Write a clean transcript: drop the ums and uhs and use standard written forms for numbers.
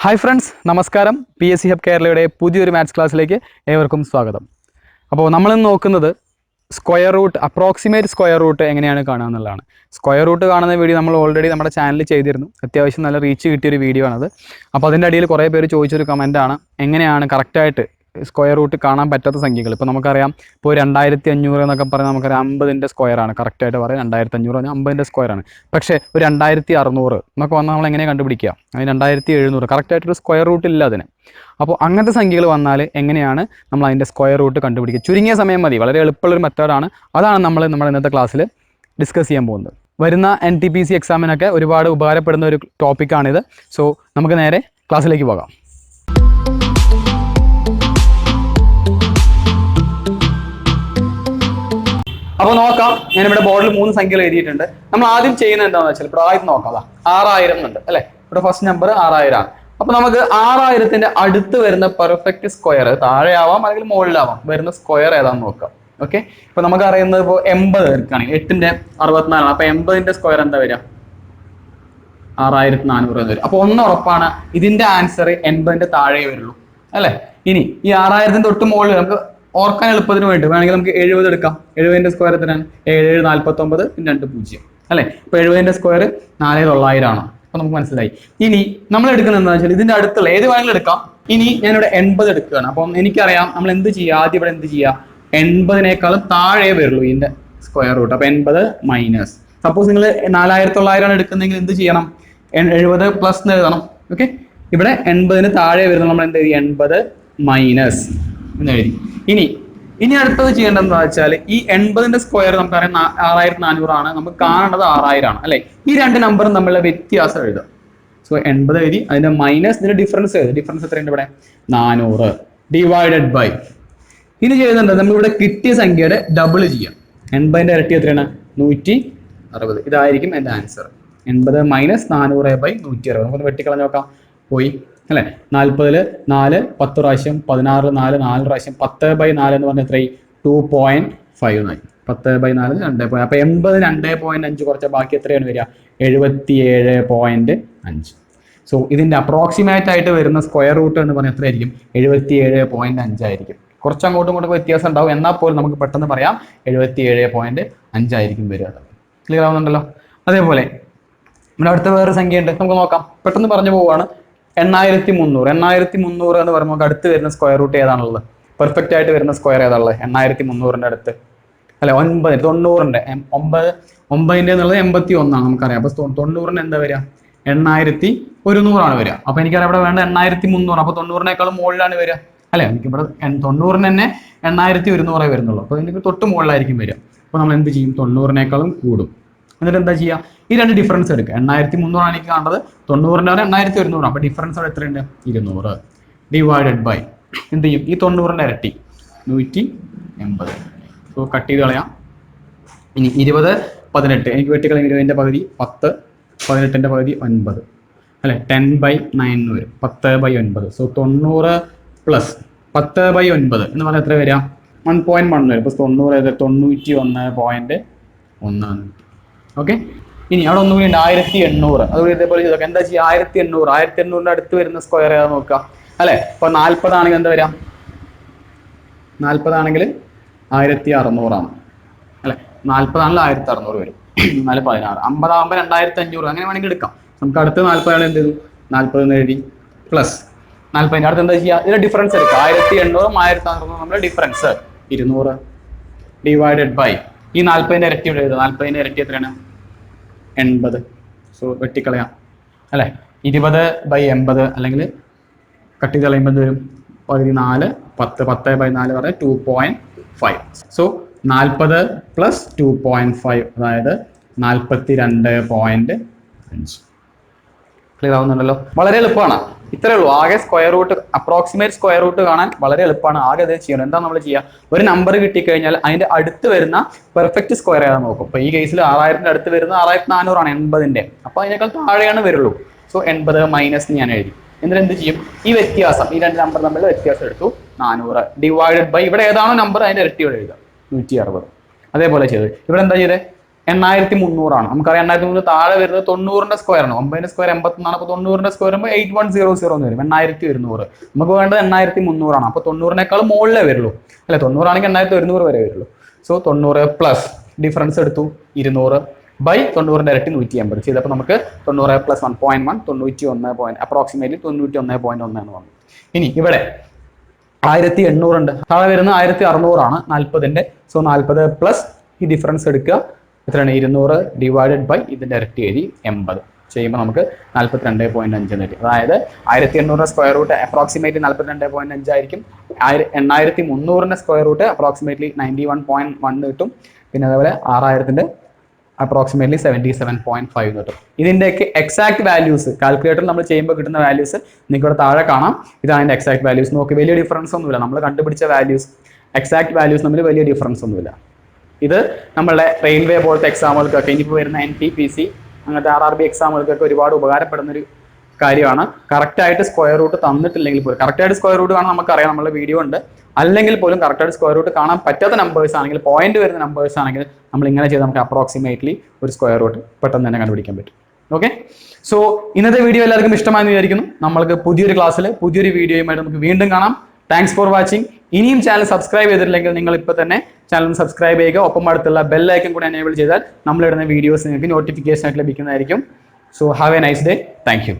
Hi friends, നമസ്കാരം. PSC hub കേരളയുടെ പുതിയൊരു മാത്സ് ക്ലാസ്സിലേക്ക് ഏവർക്കും സ്വാഗതം. അപ്പോൾ നമ്മളിന്ന് നോക്കുന്നത് square root, approximate square root എങ്ങനെയാണ് കാണുക എന്നുള്ളതാണ്. സ്ക്വയർ റൂട്ട് കാണുന്ന വീഡിയോ നമ്മൾ ഓൾറെഡി നമ്മുടെ ചാനലിൽ ചെയ്തിരുന്നു. അത്യാവശ്യം നല്ല റീച്ച് കിട്ടിയൊരു വീഡിയോ ആണത്. അപ്പോൾ അതിൻ്റെ അടിയിൽ കുറേ പേര് ചോദിച്ചൊരു കമൻറ്റാണ്, എങ്ങനെയാണ് കറക്റ്റായിട്ട് സ്ക്വയർ റൂട്ട് കാണാൻ പറ്റാത്ത സംഖ്യകൾ. ഇപ്പോൾ നമുക്കറിയാം, ഇപ്പോൾ 2500 എന്നൊക്കെ പറഞ്ഞാൽ നമുക്കറിയാം 50ൻ്റെ സ്ക്വയറാണ്. കറക്റ്റായിട്ട് പറയാം 2500 പറഞ്ഞാൽ 50ൻ്റെ സ്ക്വയറാണ്. പക്ഷേ ഒരു 2600 എന്നൊക്കെ വന്നാൽ നമ്മൾ എങ്ങനെ കണ്ടുപിടിക്കുക? അതിന് 2700 കറക്റ്റായിട്ടൊരു സ്ക്വയർ റൂട്ട് ഇല്ല അതിന്. അപ്പോൾ അങ്ങനത്തെ സംഖ്യകൾ വന്നാൽ എങ്ങനെയാണ് നമ്മൾ അതിൻ്റെ സ്ക്വയർ റൂട്ട് കണ്ടുപിടിക്കുക? ചുരുങ്ങിയ സമയം മതി, വളരെ എളുപ്പമുള്ളൊരു മെത്തേഡാണ്. അതാണ് നമ്മുടെ ഇന്നത്തെ ക്ലാസ്സിൽ ഡിസ്കസ് ചെയ്യാൻ പോകുന്നത്. വരുന്ന NTPC എക്സാമിനൊക്കെ ഒരുപാട് ഉപകാരപ്പെടുന്ന ഒരു ടോപ്പിക്കാണിത്. സോ നമുക്ക് നേരെ ക്ലാസ്സിലേക്ക് പോകാം. അപ്പോൾ നോക്കാം, ഞാനിവിടെ ബോർഡിൽ 3 സംഖ്യകൾ എഴുതിയിട്ടുണ്ട്. നമ്മൾ ആദ്യം ചെയ്യുന്നത് എന്താണെന്ന് വെച്ചാൽ, ഇപ്പോൾ ആദ്യം നോക്കാം, 6000 എന്നുണ്ട് അല്ലേ. ഇവിടെ ഫസ്റ്റ് നമ്പർ 6000 ആണ്. അപ്പോൾ നമുക്ക് 6000ന്റെ അടുത്ത് വരുന്ന പെർഫെക്റ്റ് സ്ക്വയർ, താഴെയാവാം അല്ലെങ്കിൽ മുകളിലാവാം, വരുന്ന സ്ക്വയർ ഏതാണെന്ന് നോക്കാം. ഓക്കെ, ഇപ്പോൾ നമുക്ക് അറിയുന്നത് ഇപ്പോൾ 80 എടുക്കുകയാണെങ്കിൽ 8ന്റെ 64 ആണ്. അപ്പോൾ 80ന്റെ സ്ക്വയർ എന്താ വരിക? 6400 എന്ന് വരും. അപ്പോൾ ഒന്ന് ഉറപ്പാണ്, ഇതിന്റെ ആൻസർ 80ന്റെ താഴെ വരുള്ളൂ അല്ലേ. ഇനി ഈ 6000ന്റെ തൊട്ട് മുകളിൽ നമുക്ക് ഓർക്കാൻ എളുപ്പത്തിന് വേണ്ടി വേണമെങ്കിൽ നമുക്ക് 70 എടുക്കാം. 70ന്റെ സ്ക്വയർ എത്രയാണ്? 7 49 പിന്നെ 2 0 അല്ലേ. ഇപ്പോൾ 70ന്റെ സ്ക്വയർ 4900 ആണ്. അപ്പോൾ നമുക്ക് മനസ്സിലായി. ഇനി നമ്മൾ എടുക്കുന്നത് എന്താണെന്ന് വെച്ചാൽ ഇതിന്റെ അടുത്തുള്ള ഏത് വേണമെങ്കിലും എടുക്കാം. ഇനി ഞാനിവിടെ 80 എടുക്കുകയാണ്. അപ്പം എനിക്കറിയാം നമ്മൾ എന്ത് ചെയ്യുക, ആദ്യം ഇവിടെ എന്ത് ചെയ്യുക, 80നേക്കാളും താഴെ വരുള്ളൂ ഇതിന്റെ സ്ക്വയർ റൂട്ട്. അപ്പോൾ 80 മൈനസ്, സപ്പോസ് നിങ്ങൾ 4900 ആണ് എടുക്കുന്നതെങ്കിൽ എന്ത് ചെയ്യണം? 70 പ്ലസ് എന്ന് എഴുതണം. ഓക്കെ, ഇവിടെ 80ന് താഴെ വരുന്നത് നമ്മൾ എന്ത് എഴുതി? 80 മൈനസ് എന്ന് എഴുതി. ഇനി അടുത്തത് ചെയ്യേണ്ടതെന്ന് വെച്ചാൽ ഈ 80ന്റെ സ്ക്വയർ നമുക്കറിയാം 6400 ആണ്. നമുക്ക് കാണേണ്ടത് 6000 ആണ് അല്ലെ. ഈ രണ്ട് നമ്പറും തമ്മിലുള്ള വ്യത്യാസം എഴുതുക. സോ 80 എഴുതി, അതിന്റെ മൈനസ്, ഇതിന്റെ ഡിഫറൻസ് എഴുതി. ഡിഫറൻസ് എത്രയുണ്ട് ഇവിടെ? 400 ഡിവൈഡഡ് ബൈ. ഇനി ചെയ്യുന്നുണ്ട്, നമ്മൾ ഇവിടെ കിട്ടിയ സംഖ്യയുടെ ഡബിൾ ചെയ്യാം. 80ന്റെ ഇരട്ടി എത്രയാണ്? 160. ഇതായിരിക്കും എന്റെ ആൻസർ. 80 minus 400 by 160. നമുക്കൊന്ന് വെട്ടിക്കളഞ്ഞ് നോക്കാം. പോയി അല്ലെ. 40ൽ 4 10 പ്രാവശ്യം, 16 4 4 പ്രാവശ്യം, 10/4 എന്ന് പറഞ്ഞാൽ എത്രയായി? 2.5 10/4 2. അപ്പൊ 80 2.5 കുറച്ച ബാക്കി എത്രയാണ് വരിക? 77.5. സോ ഇതിന്റെ അപ്രോക്സിമേറ്റ് ആയിട്ട് വരുന്ന സ്ക്വയർ റൂട്ട് എന്ന് പറഞ്ഞാൽ എത്രയായിരിക്കും? 77.5 ആയിരിക്കും. കുറച്ച് അങ്ങോട്ടും ഇങ്ങോട്ടും വ്യത്യാസം ഉണ്ടാവും, എന്നാൽ പോലും നമുക്ക് പെട്ടെന്ന് പറയാം 77.5 ആയിരിക്കും വരിക. ക്ലിയർ ആവുന്നുണ്ടല്ലോ. അതേപോലെ നമ്മുടെ അടുത്ത വേറെ സംഖ്യ ഉണ്ട്, നമുക്ക് നോക്കാം. പെട്ടെന്ന് പറഞ്ഞു പോവുകയാണ്. 8300 എന്ന് പറയുമ്പോൾ നമുക്ക് അടുത്ത് വരുന്ന സ്ക്വയർ റൂട്ട് ഏതാണുള്ളത്? പെർഫെക്റ്റ് ആയിട്ട് വരുന്ന സ്ക്വയർ ഏതാണുള്ളത്? 8300ന്റെ അടുത്ത് അല്ലെ. 90ന്റെ 9 എന്നുള്ളത് 81 ആണ് നമുക്കറിയാം. അപ്പൊ 90ന്റെ എന്താ വരിക? 8100 ആണ് വരിക. അപ്പൊ എനിക്കറിയാം ഇവിടെ വേണ്ട 8300. അപ്പൊ 90നേക്കാളും മുകളിലാണ് വരിക അല്ലെ. എനിക്കിവിടെ 90ന് തന്നെ 8100 വരുന്നുള്ളൂ. അപ്പൊ എനിക്ക് തൊട്ട് മുകളിലായിരിക്കും വരിക. അപ്പൊ നമ്മൾ എന്ത് ചെയ്യും? 90നേക്കാളും കൂടും. എന്നിട്ട് എന്താ ചെയ്യുക? ഈ രണ്ട് ഡിഫറൻസ് എടുക്കുക. 8300 ആണ് എനിക്ക് കാണേണ്ടത്, 90ന്റെ 8100. അപ്പൊ ഡിഫറൻസ് അവിടെ എത്രയുണ്ട്? 200 ഡിവൈഡഡ് ബൈ എന്ത് ചെയ്യും? ഈ 90ന്റെ ഇരട്ടി 180. സോ കട്ട് ചെയ്ത് കളയാം. ഇനി 20 18 എനിക്ക് വെട്ടിക്കളയും. 20ന്റെ പകുതി 10, 18ന്റെ പകുതി 9 അല്ലെ. 10/9 വരും. 10/9. സോ 90 പ്ലസ് 10/9 എന്ന് പറഞ്ഞാൽ എത്ര വരിക? 1.1 വരും. ഇപ്പൊ 90 91.1. ഓക്കെ, ഇനി അവിടെ ഒന്നും കൂടി ഉണ്ട് 1800. അതുകൊണ്ട് ഇതേപോലെ ചെയ്തൊക്കെ എന്താ ചെയ്യുക? 1800ന്റെ അടുത്ത് വരുന്ന സ്ക്വയർ ഏതാ നോക്കുക അല്ലെ. ഇപ്പൊ 40 ആണെങ്കിൽ എന്താ വരാം? 40 ആണെങ്കിൽ 1600 ആണ് അല്ലെ. 40 ആണെങ്കിൽ 1600 വരും. 4 16. 50 ആകുമ്പോൾ 2500. അങ്ങനെ വേണമെങ്കിൽ എടുക്കാം. നമുക്ക് അടുത്ത് 40 ആണ്. എന്ത് ചെയ്തു? 40 എന്ന് എഴുതി പ്ലസ് 40ന്റെ അടുത്ത് എന്താ ചെയ്യുക? ഇതിന്റെ ഡിഫറൻസ് എടുക്കുക. 1800 1600 നമ്മുടെ ഡിഫറൻസ് 200 ഡിവൈഡഡ് ബൈ ഈ 40ന്റെ ഇരട്ടി ഇവിടെ എഴുതുക. 40ന്റെ ഇരട്ടി എത്രയാണ്? 80. സോ വെട്ടിക്കളയാം അല്ലെ. 20/80 അല്ലെങ്കിൽ കട്ട് ചെയ്ത് കളയുമ്പോൾ വരും 14 10 10/4 പറഞ്ഞാൽ 2.5. സോ 40 പ്ലസ് 2.5 അതായത് 42.5. ക്ലിയർ ആവുന്നുണ്ടല്ലോ. വളരെ എളുപ്പമാണ്. ഇത്രേ ഉള്ളൂ. ആകെ square root, approximate square root കാണാൻ വളരെ എളുപ്പമാണ്. ആകെ അത് ചെയ്യണം. എന്താ നമ്മൾ ചെയ്യുക? ഒരു നമ്പർ കിട്ടിക്കഴിഞ്ഞാൽ അതിന്റെ അടുത്ത് വരുന്ന പെർഫെക്റ്റ് സ്ക്വയർ ഏതാ നോക്കും. ഇപ്പൊ ഈ കേസിൽ 6000ന്റെ അടുത്ത് വരുന്ന 6400 ആണ് 80ന്റെ. അപ്പൊ അതിനേക്കാൾ താഴെയാണ് വരുള്ളൂ. സോ 80 മൈനസ് ഞാൻ എഴുതി. എന്നിട്ട് എന്ത് ചെയ്യും? ഈ വ്യത്യാസം, ഈ രണ്ട് നമ്പർ തമ്മിൽ വ്യത്യാസം എടുത്തു. 400 ഡിവൈഡഡ് ബൈ ഇവിടെ ഏതാണോ നമ്പർ അതിന്റെ ഇരട്ടി ഇവിടെ എഴുതുക. 160. അതേപോലെ ചെയ്ത് ഇവിടെ എന്താ ചെയ്തത്? 8300 ആണ്. നമുക്കറിയാം 8300 താഴെ വരുന്നത് 90ന്റെ സ്ക്വയർ ആണ്. 9ന്റെ സ്ക്വയർ 81 ആണ്. അപ്പോൾ 90ന്റെ സ്ക്വയർ ആകുമ്പോൾ 8100 എന്ന് വരും. 8100. നമുക്ക് വേണ്ടത് 8300 ആണ്. അപ്പോൾ 90നേക്കാൾ മുകളിലേ വരുള്ളൂ അല്ലെ. 90 ആണെങ്കിൽ 8100 വരെ വരുള്ളൂ. സോ 90 പ്ലസ് ഡിഫറൻസ് എടുത്തു 200 ബൈ 90ന്റെ ഇരട്ടി 180 ചെയ്തപ്പോൾ നമുക്ക് 90 പ്ലസ് 1.1 91 അപ്രോക്സിമേറ്റ്ലി 91.1 എന്ന് വന്നു. ഇനി ഇവിടെ 1800 ഉണ്ട്. താഴെ വരുന്നത് 1600 ആണ് 40ന്റെ. സോ 40 പ്ലസ് ഈ ഡിഫറൻസ് എടുക്കുക. എത്രയാണ്? 200 ഡിവൈഡഡ് ബൈ ഇതിന്റെ ഇരട്ടി എഴുതി 80 ചെയ്യുമ്പോൾ നമുക്ക് 42.5 എന്ന് കിട്ടി. അതായത് 1800 സ്ക്വയർ റൂട്ട് അപ്രോക്സിമേറ്റ്ലി 42.5 ആയിരിക്കും. 8300 സ്ക്വയർ റൂട്ട് അപ്രോക്സിമേറ്റ്ലി 91.1 കിട്ടും. പിന്നെ അതേപോലെ 6000ന്റെ അപ്രോക്സിമേറ്റ്ലി 77.5 കിട്ടും. ഇതിൻ്റെയൊക്കെ എക്സാക്ട് വാല്യൂസ് കാൽക്കുലേറ്ററിൽ നമ്മൾ ചെയ്യുമ്പോൾ കിട്ടുന്ന വാല്യൂസ് നിങ്ങൾക്ക് ഇവിടെ താഴെ കാണാം. ഇതാണ് അതിൻ്റെ എക്സാക്ട് വാല്യൂസ്. നോക്കി വലിയ ഡിഫറൻസ് ഒന്നുമില്ല. നമ്മൾ കണ്ടുപിടിച്ച വാല്യൂസ് എക്സാക്ട് വാല്യൂസ് തമ്മിൽ വലിയ ഡിഫറൻസ് ഒന്നുമില്ല. ഇത് നമ്മളുടെ റെയിൽവേ പോലത്തെ എക്സാമുകൾക്കൊക്കെ ഇനിയിപ്പോൾ വരുന്ന NTPC അങ്ങനത്തെ RRB എക്സാമുകൾക്കൊക്കെ ഒരുപാട് ഉപകാരപ്പെടുന്ന ഒരു കാര്യമാണ്. കറക്റ്റായിട്ട് സ്ക്വയർ റൂട്ട് തന്നിട്ടില്ലെങ്കിൽ പോലും കറക്റ്റായിട്ട് സ്ക്വയർ റൂട്ട് കാണാൻ നമുക്കറിയാം, നമ്മുടെ വീഡിയോ ഉണ്ട്. അല്ലെങ്കിൽ പോലും കറക്റ്റായിട്ട് സ്ക്വയർ റൂട്ട് കാണാൻ പറ്റാത്ത നമ്പേഴ്സ് ആണെങ്കിൽ, പോയിന്റ് വരുന്ന നമ്പേഴ്സ് ആണെങ്കിൽ നമ്മൾ ഇങ്ങനെ ചെയ്ത് നമുക്ക് അപ്രോക്സിമേറ്റ്ലി ഒരു സ്ക്വയർ റൂട്ട് പെട്ടെന്ന് തന്നെ കണ്ടുപിടിക്കാൻ പറ്റും. ഓക്കെ, സോ ഇന്നത്തെ വീഡിയോ എല്ലാവർക്കും ഇഷ്ടമായെന്ന് വിചാരിക്കുന്നു. നമ്മൾക്ക് പുതിയൊരു ക്ലാസ്സിൽ പുതിയൊരു വീഡിയോയുമായിട്ട് നമുക്ക് വീണ്ടും കാണാം. Thanks for watching. ഇനിയും ചാനൽ സബ്സ്ക്രൈബ് ചെയ്തിട്ടില്ലെങ്കിൽ നിങ്ങൾ ഇപ്പോൾ തന്നെ ചാനൽ സബ്സ്ക്രൈബ് ചെയ്യുക. ഒപ്പം അടുത്തുള്ള ബെൽ ഐക്കൺ കൂടി എനേബിൾ ചെയ്താൽ നമ്മളിടുന്ന വീഡിയോസ് നിങ്ങൾക്ക് നോട്ടിഫിക്കേഷൻ ആയിട്ട് ലഭിക്കുന്നതായിരിക്കും. So have A nice day. Thank you.